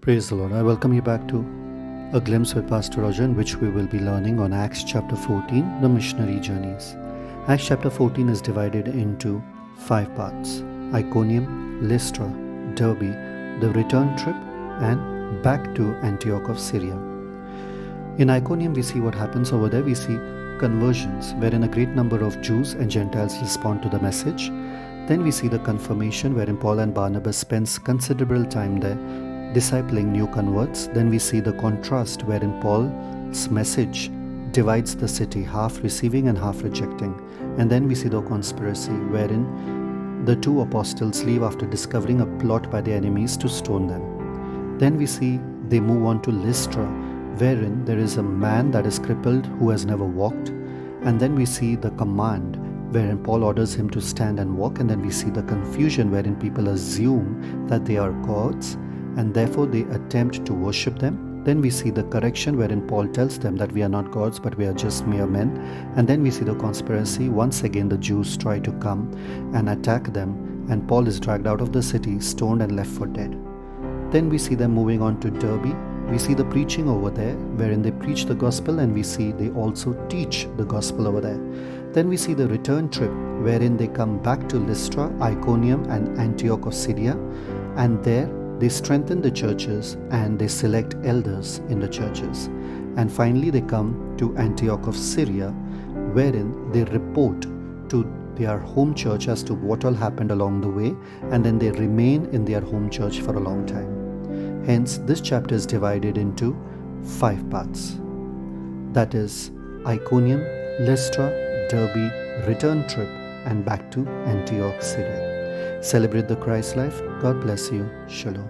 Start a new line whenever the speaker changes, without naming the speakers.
Praise the Lord. I welcome you back to A Glimpse with Pastor Roger, in which we will be learning on Acts chapter 14, the missionary journeys. Acts chapter 14 is divided into 5 parts: Iconium, Lystra, Derbe, the return trip, and back to Antioch of Syria. In Iconium, we see what happens over there. We see conversions, wherein a great number of Jews and Gentiles respond to the message. Then we see the confirmation, wherein Paul and Barnabas spends considerable time there discipling new converts. Then we see the contrast, wherein Paul's message divides the city, half receiving and half rejecting. And then we see the conspiracy, wherein the 2 apostles leave after discovering a plot by the enemies to stone them. Then we see they move on to Lystra, wherein there is a man that is crippled who has never walked. And then we see the command, wherein Paul orders him to stand and walk. And then we see the confusion, wherein people assume that they are gods and therefore they attempt to worship them. Then we see the correction, wherein Paul tells them that we are not gods but we are just mere men. And then we see the conspiracy. Once again the Jews try to come and attack them, and Paul is dragged out of the city, stoned and left for dead. Then we see them moving on to Derbe. We see the preaching over there, wherein they preach the gospel, and we see they also teach the gospel over there. Then we see the return trip, wherein they come back to Lystra, Iconium and Antioch of Syria, and there they strengthen the churches and they select elders in the churches. And finally they come to Antioch of Syria, wherein they report to their home church as to what all happened along the way, and then they remain in their home church for a long time. Hence, this chapter is divided into 5 parts. That is Iconium, Lystra, Derbe, return trip, and back to Antioch, Syria. Celebrate the Christ life. God bless you. Shalom.